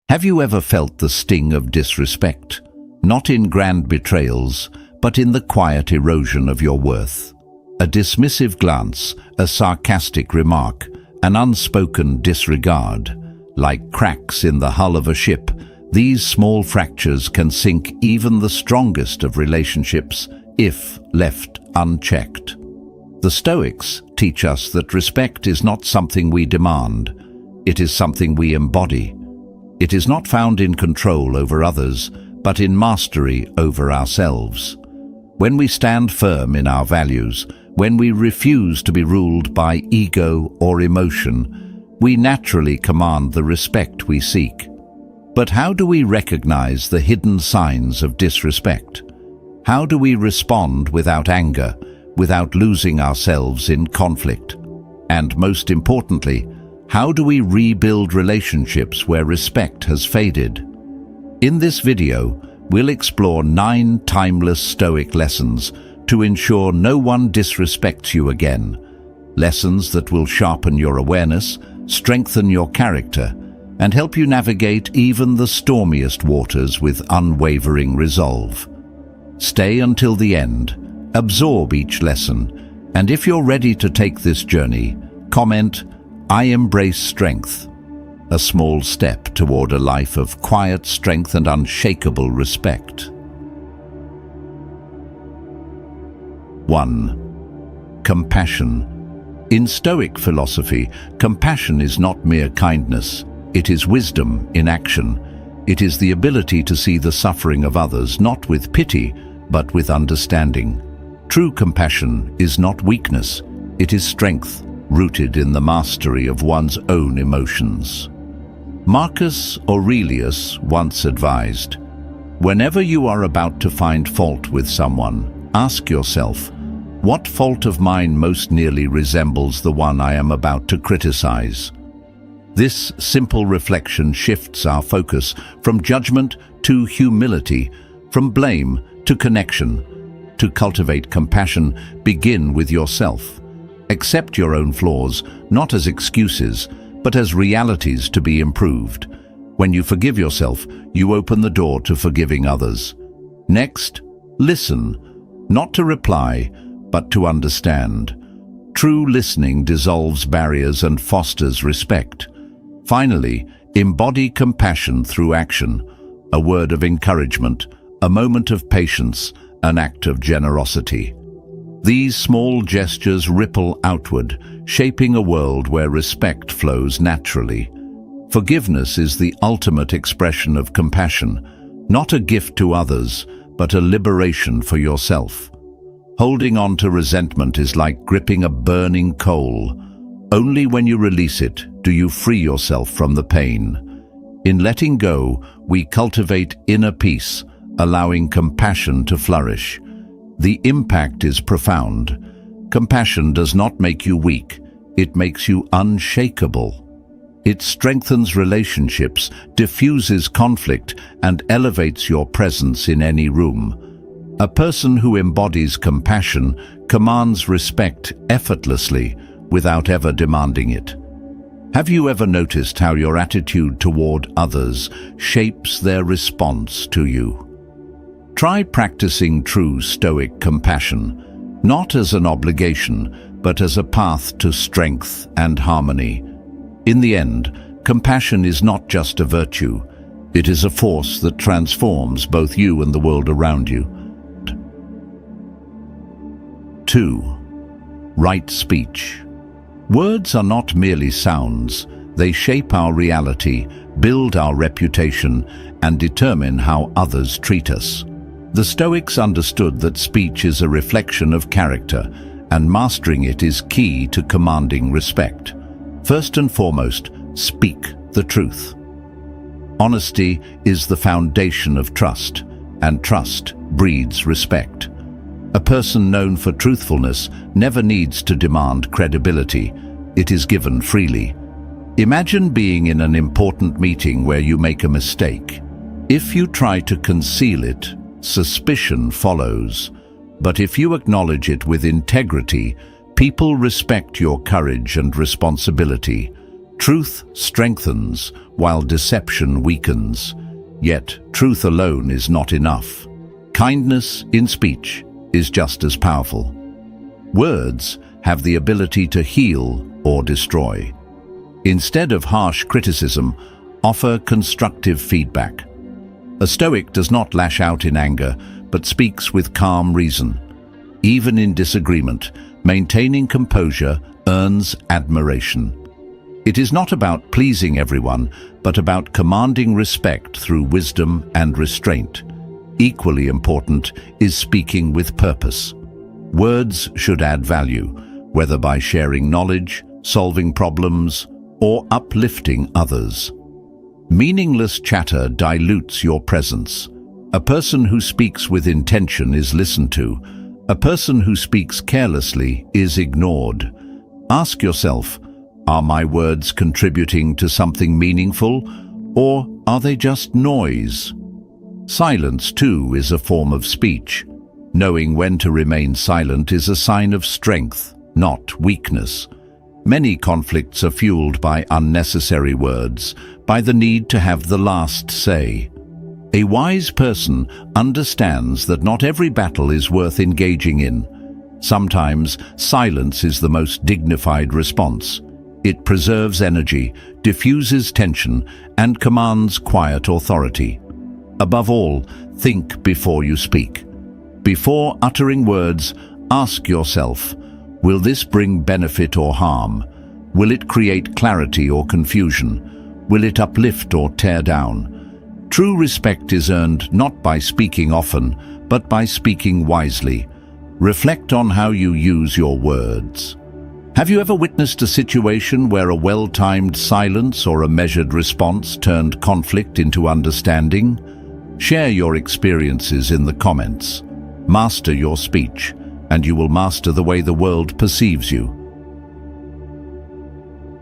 Have you ever felt the sting of disrespect? Not in grand betrayals, but in the quiet erosion of your worth. A dismissive glance, a sarcastic remark, an unspoken disregard. Like cracks in the hull of a ship, these small fractures can sink even the strongest of relationships if left unchecked. The Stoics teach us that respect is not something we demand, it is something we embody. It is not found in control over others, but in mastery over ourselves. When we stand firm in our values, when we refuse to be ruled by ego or emotion, we naturally command the respect we seek. But how do we recognize the hidden signs of disrespect? How do we respond without anger, without losing ourselves in conflict? And most importantly, how do we rebuild relationships where respect has faded? In this video, we'll explore 9 timeless Stoic lessons to ensure no one disrespects you again. Lessons that will sharpen your awareness, strengthen your character, and help you navigate even the stormiest waters with unwavering resolve. Stay until the end, absorb each lesson, and if you're ready to take this journey, comment, "I embrace strength," a small step toward a life of quiet strength and unshakable respect. 1. Compassion. In Stoic philosophy, compassion is not mere kindness, it is wisdom in action. It is the ability to see the suffering of others not with pity, but with understanding. True compassion is not weakness, it is strength, rooted in the mastery of one's own emotions. Marcus Aurelius once advised, "Whenever you are about to find fault with someone, ask yourself, what fault of mine most nearly resembles the one I am about to criticize?" This simple reflection shifts our focus from judgment to humility, from blame to connection. To cultivate compassion, begin with yourself. Accept your own flaws, not as excuses, but as realities to be improved. When you forgive yourself, you open the door to forgiving others. Next, listen, not to reply, but to understand. True listening dissolves barriers and fosters respect. Finally, embody compassion through action, a word of encouragement, a moment of patience, an act of generosity. These small gestures ripple outward, shaping a world where respect flows naturally. Forgiveness is the ultimate expression of compassion, not a gift to others, but a liberation for yourself. Holding on to resentment is like gripping a burning coal. Only when you release it do you free yourself from the pain. In letting go, we cultivate inner peace, allowing compassion to flourish. The impact is profound. Compassion does not make you weak, it makes you unshakable. It strengthens relationships, diffuses conflict, and elevates your presence in any room. A person who embodies compassion commands respect effortlessly without ever demanding it. Have you ever noticed how your attitude toward others shapes their response to you? Try practicing true Stoic compassion, not as an obligation, but as a path to strength and harmony. In the end, compassion is not just a virtue, it is a force that transforms both you and the world around you. 2. Right speech. Words are not merely sounds, they shape our reality, build our reputation, and determine how others treat us. The Stoics understood that speech is a reflection of character, and mastering it is key to commanding respect. First and foremost, speak the truth. Honesty is the foundation of trust, and trust breeds respect. A person known for truthfulness never needs to demand credibility. It is given freely. Imagine being in an important meeting where you make a mistake. If you try to conceal it, suspicion follows. But if you acknowledge it with integrity, people respect your courage and responsibility. Truth strengthens while deception weakens. Yet truth alone is not enough. Kindness in speech is just as powerful. Words have the ability to heal or destroy. Instead of harsh criticism, offer constructive feedback. A Stoic does not lash out in anger, but speaks with calm reason. Even in disagreement, maintaining composure earns admiration. It is not about pleasing everyone, but about commanding respect through wisdom and restraint. Equally important is speaking with purpose. Words should add value, whether by sharing knowledge, solving problems, or uplifting others. Meaningless chatter dilutes your presence. A person who speaks with intention is listened to. A person who speaks carelessly is ignored. Ask yourself, are my words contributing to something meaningful, or are they just noise? Silence, too, is a form of speech. Knowing when to remain silent is a sign of strength, not weakness. Many conflicts are fueled by unnecessary words, by the need to have the last say. A wise person understands that not every battle is worth engaging in. Sometimes silence is the most dignified response. It preserves energy, diffuses tension, and commands quiet authority. Above all, think before you speak. Before uttering words, ask yourself, will this bring benefit or harm? Will it create clarity or confusion? Will it uplift or tear down? True respect is earned not by speaking often, but by speaking wisely. Reflect on how you use your words. Have you ever witnessed a situation where a well-timed silence or a measured response turned conflict into understanding? Share your experiences in the comments. Master your speech, and you will master the way the world perceives you.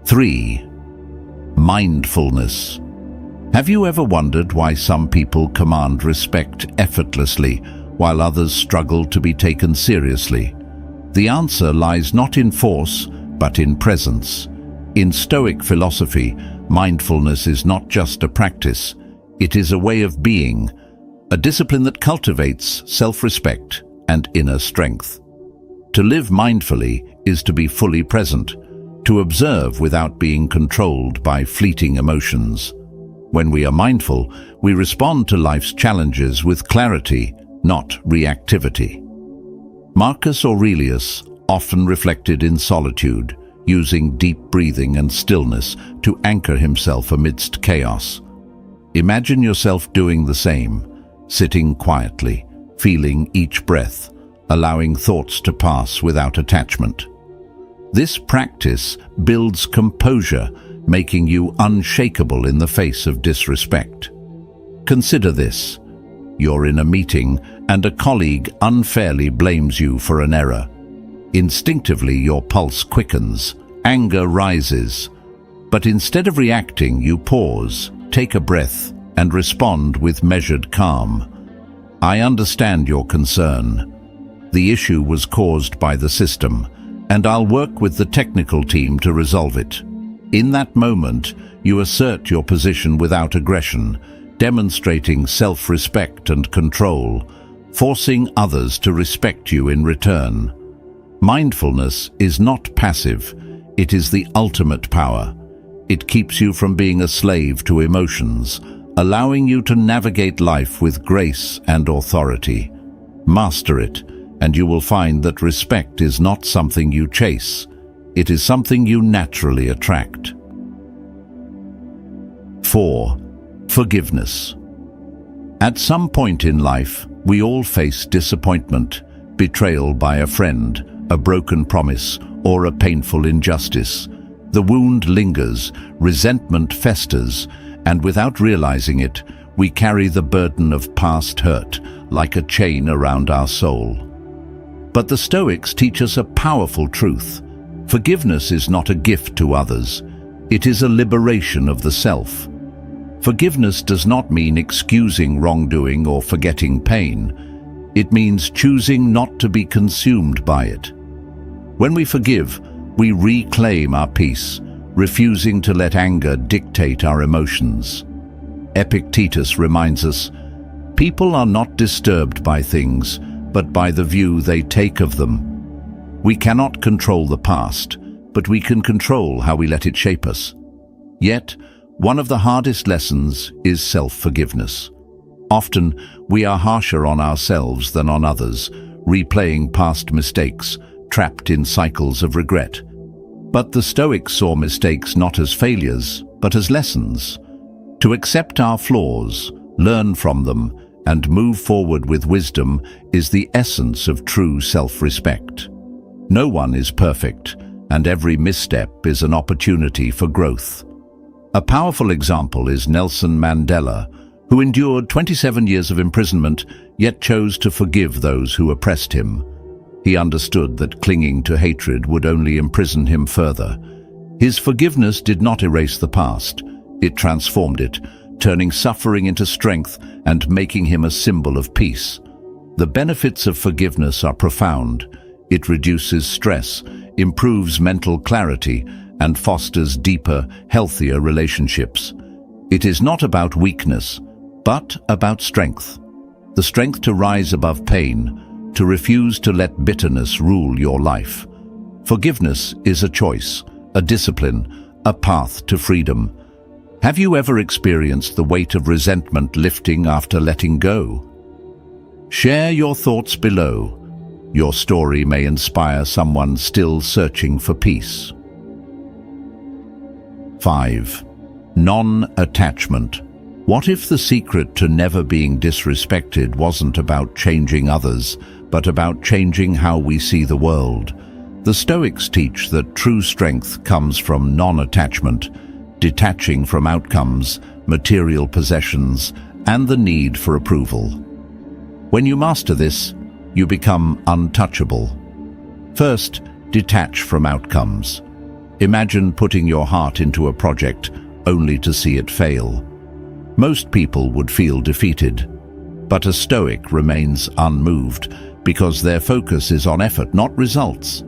3. Mindfulness. Have you ever wondered why some people command respect effortlessly, while others struggle to be taken seriously? The answer lies not in force, but in presence. In Stoic philosophy, mindfulness is not just a practice, it is a way of being, a discipline that cultivates self-respect and inner strength. To live mindfully is to be fully present, to observe without being controlled by fleeting emotions. When we are mindful, we respond to life's challenges with clarity, not reactivity. Marcus Aurelius often reflected in solitude, using deep breathing and stillness to anchor himself amidst chaos. Imagine yourself doing the same, sitting quietly, feeling each breath, allowing thoughts to pass without attachment. This practice builds composure, making you unshakable in the face of disrespect. Consider this. You're in a meeting and a colleague unfairly blames you for an error. Instinctively, your pulse quickens, anger rises. But instead of reacting, you pause, take a breath, and respond with measured calm. I understand your concern. The issue was caused by the system, and I'll work with the technical team to resolve it. In that moment, you assert your position without aggression, demonstrating self-respect and control, forcing others to respect you in return. Mindfulness is not passive, it is the ultimate power. It keeps you from being a slave to emotions, allowing you to navigate life with grace and authority. Master it, and you will find that respect is not something you chase, it is something you naturally attract. 4. Forgiveness. At some point in life, we all face disappointment, betrayal by a friend, a broken promise, or a painful injustice. The wound lingers, resentment festers, and without realizing it, we carry the burden of past hurt like a chain around our soul. But the Stoics teach us a powerful truth. Forgiveness is not a gift to others. It is a liberation of the self. Forgiveness does not mean excusing wrongdoing or forgetting pain. It means choosing not to be consumed by it. When we forgive, we reclaim our peace, refusing to let anger dictate our emotions. Epictetus reminds us, people are not disturbed by things, but by the view they take of them. We cannot control the past, but we can control how we let it shape us. Yet, one of the hardest lessons is self-forgiveness. Often, we are harsher on ourselves than on others, replaying past mistakes, trapped in cycles of regret. But the Stoics saw mistakes not as failures, but as lessons. To accept our flaws, learn from them, and move forward with wisdom is the essence of true self-respect. No one is perfect, and every misstep is an opportunity for growth. A powerful example is Nelson Mandela, who endured 27 years of imprisonment, yet chose to forgive those who oppressed him. He understood that clinging to hatred would only imprison him further. His forgiveness did not erase the past. It transformed it, turning suffering into strength and making him a symbol of peace. The benefits of forgiveness are profound. It reduces stress, improves mental clarity, and fosters deeper, healthier relationships. It is not about weakness, but about strength. The strength to rise above pain, to refuse to let bitterness rule your life. Forgiveness is a choice, a discipline, a path to freedom. Have you ever experienced the weight of resentment lifting after letting go? Share your thoughts below. Your story may inspire someone still searching for peace. 5. Non-attachment. What if the secret to never being disrespected wasn't about changing others, but about changing how we see the world? The Stoics teach that true strength comes from non-attachment, detaching from outcomes, material possessions, and the need for approval. When you master this, you become untouchable. First, detach from outcomes. Imagine putting your heart into a project only to see it fail. Most people would feel defeated, but a Stoic remains unmoved because their focus is on effort, not results.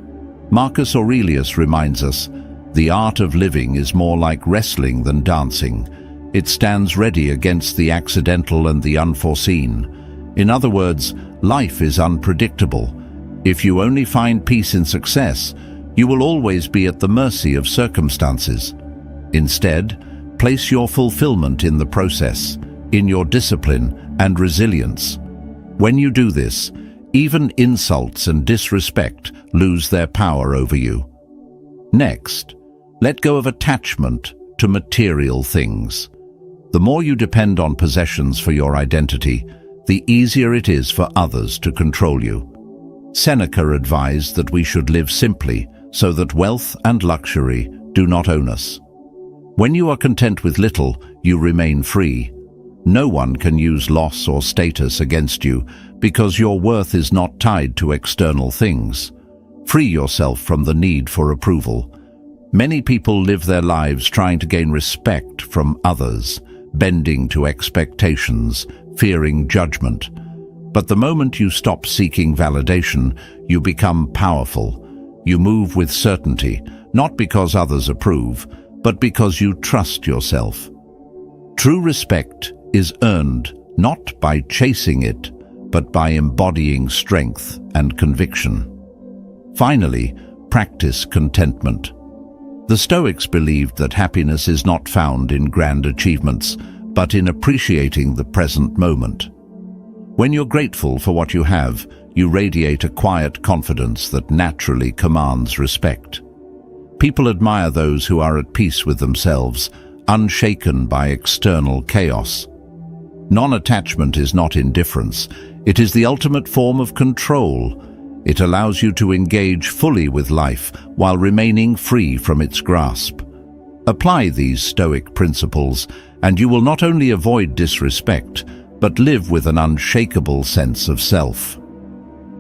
Marcus Aurelius reminds us, the art of living is more like wrestling than dancing. It stands ready against the accidental and the unforeseen. In other words, life is unpredictable. If you only find peace in success, you will always be at the mercy of circumstances. Instead, place your fulfillment in the process, in your discipline and resilience. When you do this, even insults and disrespect lose their power over you. Next, let go of attachment to material things. The more you depend on possessions for your identity, the easier it is for others to control you. Seneca advised that we should live simply so that wealth and luxury do not own us. When you are content with little, you remain free. No one can use loss or status against you because your worth is not tied to external things. Free yourself from the need for approval. Many people live their lives trying to gain respect from others, bending to expectations, fearing judgment. But the moment you stop seeking validation, you become powerful. You move with certainty, not because others approve, but because you trust yourself. True respect is earned not by chasing it, but by embodying strength and conviction. Finally, practice contentment. The Stoics believed that happiness is not found in grand achievements, but in appreciating the present moment. When you're grateful for what you have, you radiate a quiet confidence that naturally commands respect. People admire those who are at peace with themselves, unshaken by external chaos. Non-attachment is not indifference. It is the ultimate form of control. It allows you to engage fully with life while remaining free from its grasp. Apply these Stoic principles, and you will not only avoid disrespect, but live with an unshakable sense of self.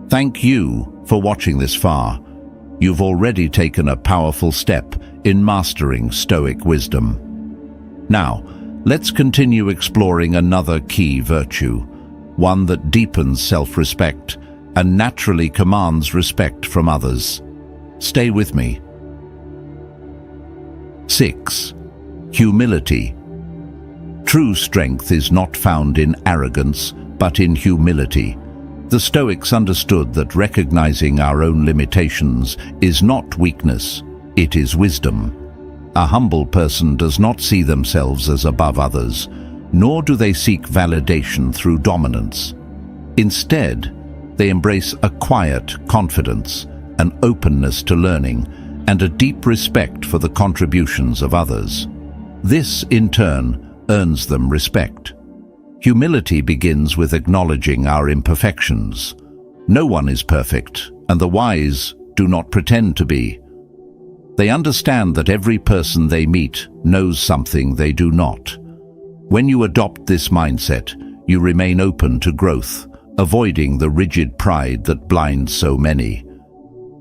Thank you for watching this far. You've already taken a powerful step in mastering Stoic wisdom. Now, let's continue exploring another key virtue, one that deepens self-respect and naturally commands respect from others. Stay with me. 6. Humility. True strength is not found in arrogance, but in humility. The Stoics understood that recognizing our own limitations is not weakness, it is wisdom. A humble person does not see themselves as above others, nor do they seek validation through dominance. Instead, they embrace a quiet confidence, an openness to learning, and a deep respect for the contributions of others. This, in turn, earns them respect. Humility begins with acknowledging our imperfections. No one is perfect, and the wise do not pretend to be. They understand that every person they meet knows something they do not. When you adopt this mindset, you remain open to growth, avoiding the rigid pride that blinds so many.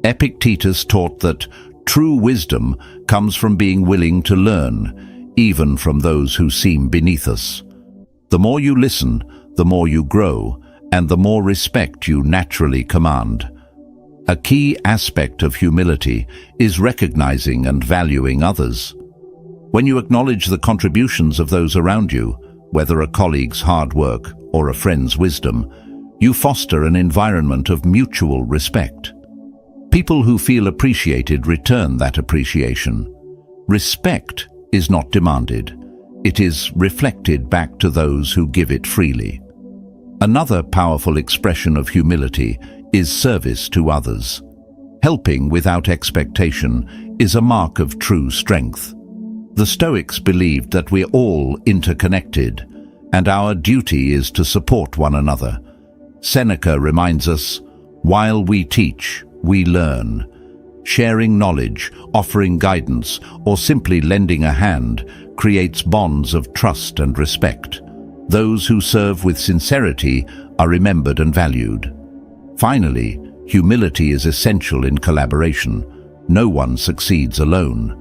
Epictetus taught that true wisdom comes from being willing to learn, even from those who seem beneath us. The more you listen, the more you grow, and the more respect you naturally command. A key aspect of humility is recognizing and valuing others. When you acknowledge the contributions of those around you, whether a colleague's hard work or a friend's wisdom, you foster an environment of mutual respect. People who feel appreciated return that appreciation. Respect is not demanded. It is reflected back to those who give it freely. Another powerful expression of humility is service to others. Helping without expectation is a mark of true strength. The Stoics believed that we're all interconnected, and our duty is to support one another. Seneca reminds us, "While we teach, we learn." Sharing knowledge, offering guidance, or simply lending a hand creates bonds of trust and respect. Those who serve with sincerity are remembered and valued. Finally, humility is essential in collaboration. No one succeeds alone.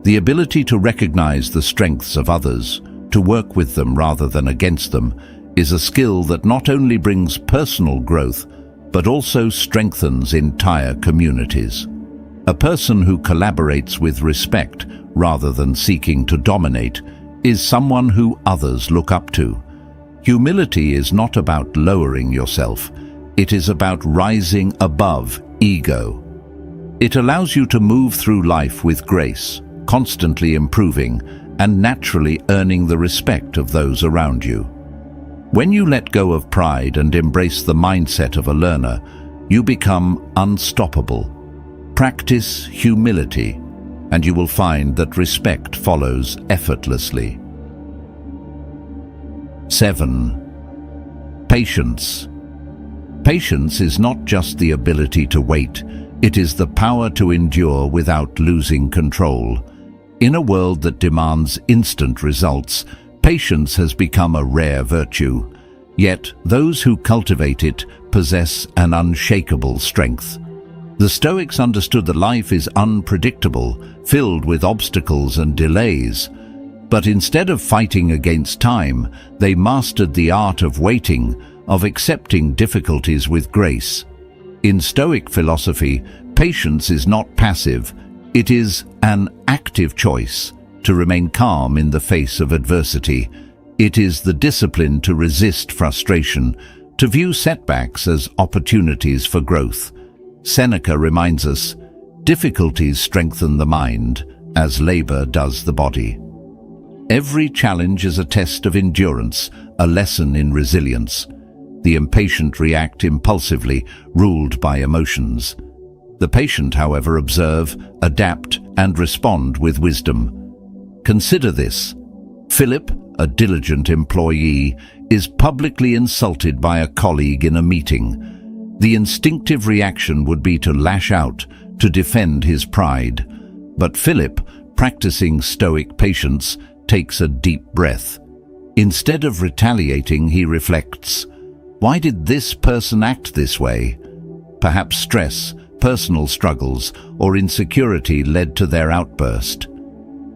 The ability to recognize the strengths of others, to work with them rather than against them, is a skill that not only brings personal growth, but also strengthens entire communities. A person who collaborates with respect rather than seeking to dominate is someone who others look up to. Humility is not about lowering yourself. It is about rising above ego. It allows you to move through life with grace, constantly improving and naturally earning the respect of those around you. When you let go of pride and embrace the mindset of a learner, you become unstoppable. Practice humility, and you will find that respect follows effortlessly. 7. Patience. Patience is not just the ability to wait, it is the power to endure without losing control. In a world that demands instant results, patience has become a rare virtue. Yet those who cultivate it possess an unshakable strength. The Stoics understood that life is unpredictable, filled with obstacles and delays. But instead of fighting against time, they mastered the art of waiting, of accepting difficulties with grace. In Stoic philosophy, patience is not passive, it is an active choice to remain calm in the face of adversity. It is the discipline to resist frustration, to view setbacks as opportunities for growth. Seneca reminds us, difficulties strengthen the mind, as labor does the body. Every challenge is a test of endurance, a lesson in resilience. The impatient react impulsively, ruled by emotions. The patient, however, observe, adapt, and respond with wisdom. Consider this. Philip, a diligent employee, is publicly insulted by a colleague in a meeting. The instinctive reaction would be to lash out, to defend his pride. But Philip, practicing Stoic patience, takes a deep breath. Instead of retaliating, he reflects, why did this person act this way? Perhaps stress, personal struggles, or insecurity led to their outburst.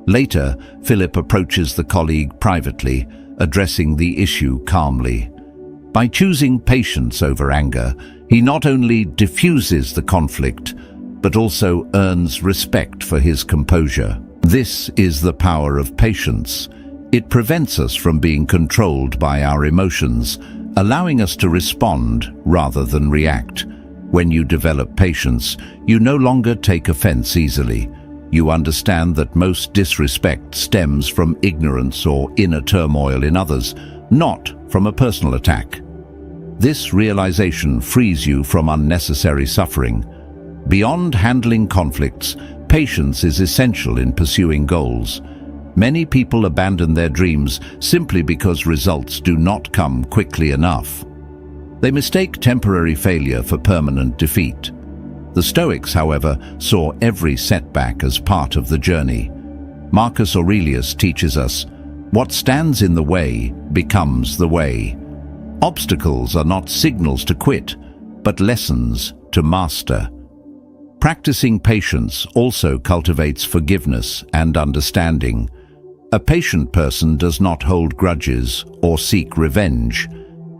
Later, Philip approaches the colleague privately, addressing the issue calmly. By choosing patience over anger, he not only diffuses the conflict, but also earns respect for his composure. This is the power of patience. It prevents us from being controlled by our emotions, allowing us to respond rather than react. When you develop patience, you no longer take offense easily. You understand that most disrespect stems from ignorance or inner turmoil in others, not from a personal attack. This realization frees you from unnecessary suffering. Beyond handling conflicts, patience is essential in pursuing goals. Many people abandon their dreams simply because results do not come quickly enough. They mistake temporary failure for permanent defeat. The Stoics, however, saw every setback as part of the journey. Marcus Aurelius teaches us, "What stands in the way becomes the way." Obstacles are not signals to quit, but lessons to master. Practicing patience also cultivates forgiveness and understanding. A patient person does not hold grudges or seek revenge.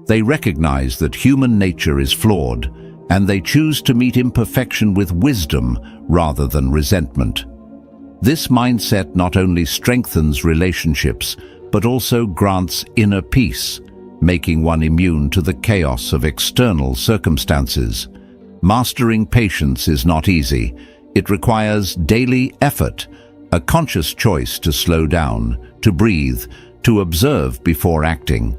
They recognize that human nature is flawed, and they choose to meet imperfection with wisdom rather than resentment. This mindset not only strengthens relationships, but also grants inner peace, making one immune to the chaos of external circumstances. Mastering patience is not easy. It requires daily effort, a conscious choice to slow down, to breathe, to observe before acting.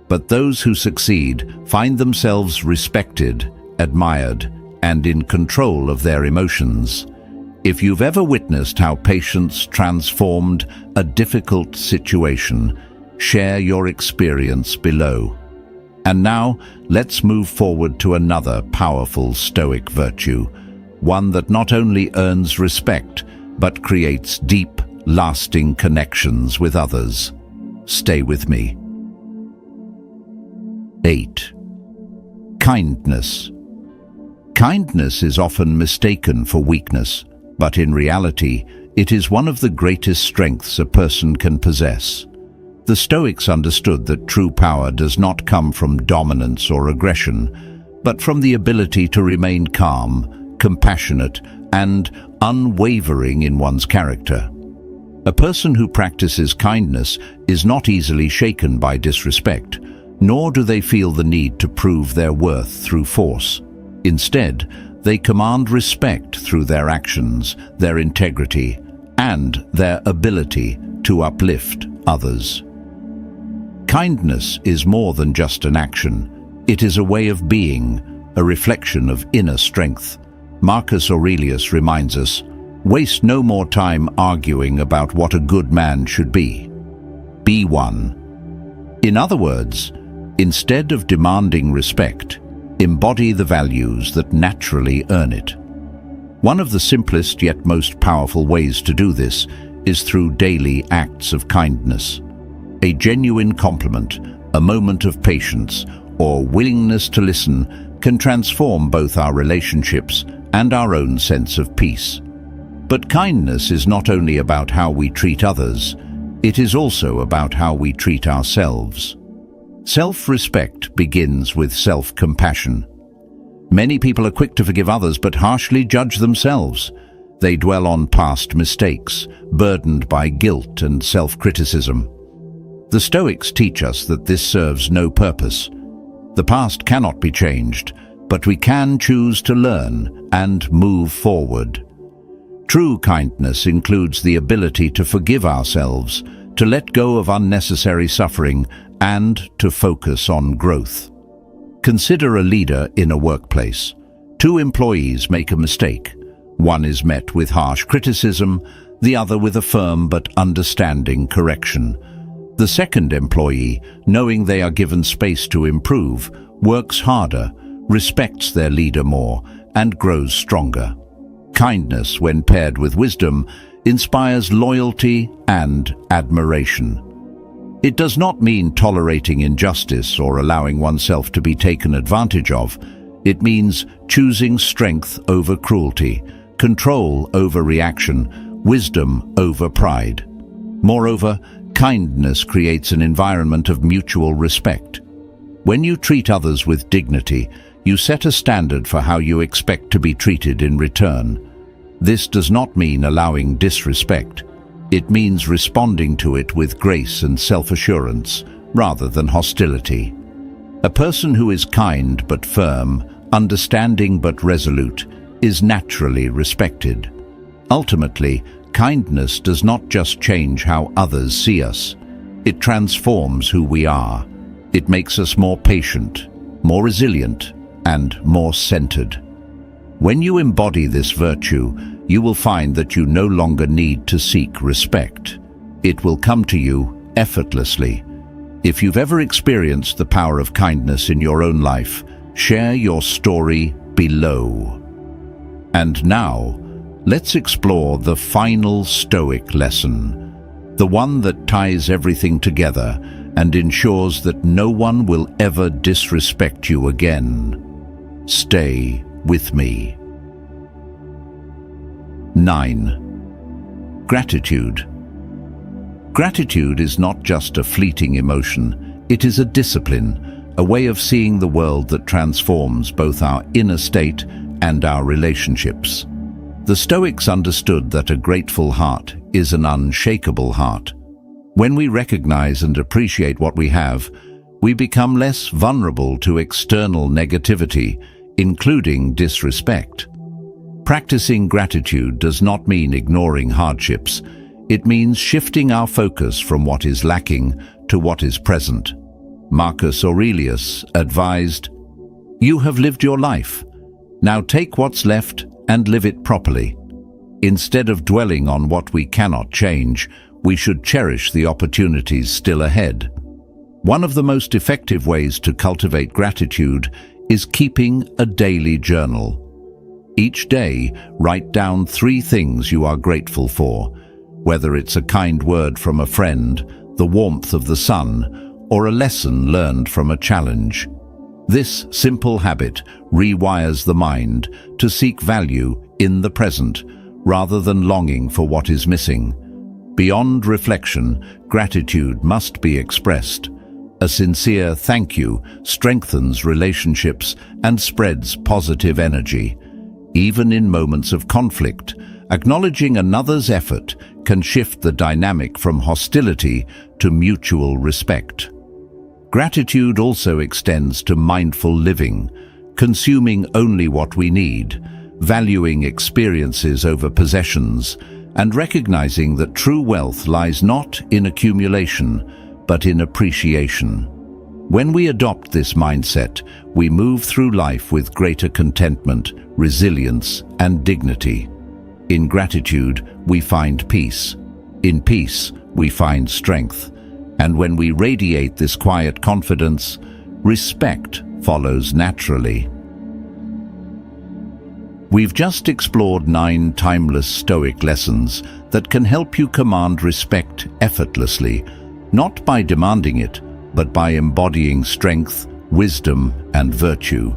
But those who succeed find themselves respected, admired, and in control of their emotions. If you've ever witnessed how patience transformed a difficult situation, share your experience below. And now, let's move forward to another powerful Stoic virtue, one that not only earns respect, but creates deep, lasting connections with others. Stay with me. 8. Kindness. Kindness is often mistaken for weakness, but in reality, it is one of the greatest strengths a person can possess. The Stoics understood that true power does not come from dominance or aggression, but from the ability to remain calm, compassionate, and unwavering in one's character. A person who practices kindness is not easily shaken by disrespect, nor do they feel the need to prove their worth through force. Instead, they command respect through their actions, their integrity, and their ability to uplift others. Kindness is more than just an action. It is a way of being, a reflection of inner strength. Marcus Aurelius reminds us, "Waste no more time arguing about what a good man should be. Be one." In other words, instead of demanding respect, embody the values that naturally earn it. One of the simplest yet most powerful ways to do this is through daily acts of kindness. A genuine compliment, a moment of patience, or willingness to listen can transform both our relationships and our own sense of peace. But kindness is not only about how we treat others, it is also about how we treat ourselves. Self-respect begins with self-compassion. Many people are quick to forgive others but harshly judge themselves. They dwell on past mistakes, burdened by guilt and self-criticism. The Stoics teach us that this serves no purpose. The past cannot be changed, but we can choose to learn and move forward. True kindness includes the ability to forgive ourselves, to let go of unnecessary suffering, and to focus on growth. Consider a leader in a workplace. Two employees make a mistake. One is met with harsh criticism, the other with a firm but understanding correction. The second employee, knowing they are given space to improve, works harder, respects their leader more, and grows stronger. Kindness, when paired with wisdom, inspires loyalty and admiration. It does not mean tolerating injustice or allowing oneself to be taken advantage of. It means choosing strength over cruelty, control over reaction, wisdom over pride. Moreover, kindness creates an environment of mutual respect. When you treat others with dignity, you set a standard for how you expect to be treated in return. This does not mean allowing disrespect. It means responding to it with grace and self-assurance, rather than hostility. A person who is kind but firm, understanding but resolute, is naturally respected. Ultimately, kindness does not just change how others see us. It transforms who we are. It makes us more patient, more resilient, and more centered. When you embody this virtue, you will find that you no longer need to seek respect. It will come to you effortlessly. If you've ever experienced the power of kindness in your own life, share your story below. And now, let's explore the final Stoic lesson, the one that ties everything together and ensures that no one will ever disrespect you again. Stay with me. 9. Gratitude. Gratitude is not just a fleeting emotion, it is a discipline, a way of seeing the world that transforms both our inner state and our relationships. The Stoics understood that a grateful heart is an unshakable heart. When we recognize and appreciate what we have, we become less vulnerable to external negativity, including disrespect. Practicing gratitude does not mean ignoring hardships. It means shifting our focus from what is lacking to what is present. Marcus Aurelius advised, "You have lived your life. Now take what's left and live it properly." Instead of dwelling on what we cannot change, we should cherish the opportunities still ahead. One of the most effective ways to cultivate gratitude is keeping a daily journal. Each day, write down 3 things you are grateful for, whether it's a kind word from a friend, the warmth of the sun, or a lesson learned from a challenge. This simple habit rewires the mind to seek value in the present, rather than longing for what is missing. Beyond reflection, gratitude must be expressed. A sincere thank you strengthens relationships and spreads positive energy. Even in moments of conflict, acknowledging another's effort can shift the dynamic from hostility to mutual respect. Gratitude also extends to mindful living, consuming only what we need, valuing experiences over possessions, and recognizing that true wealth lies not in accumulation, but in appreciation. When we adopt this mindset, we move through life with greater contentment, resilience, and dignity. In gratitude, we find peace. In peace, we find strength. And when we radiate this quiet confidence, respect follows naturally. We've just explored 9 timeless Stoic lessons that can help you command respect effortlessly, not by demanding it, but by embodying strength, wisdom, and virtue.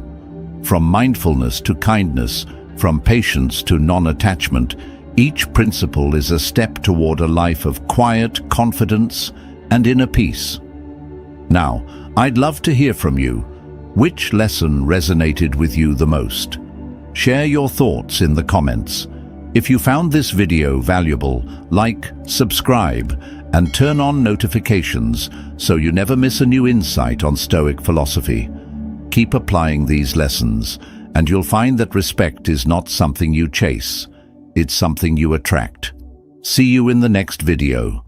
From mindfulness to kindness, from patience to non-attachment, each principle is a step toward a life of quiet confidence and inner peace. Now, I'd love to hear from you. Which lesson resonated with you the most? Share your thoughts in the comments. If you found this video valuable, like, subscribe, and turn on notifications so you never miss a new insight on Stoic philosophy. Keep applying these lessons, and you'll find that respect is not something you chase, it's something you attract. See you in the next video.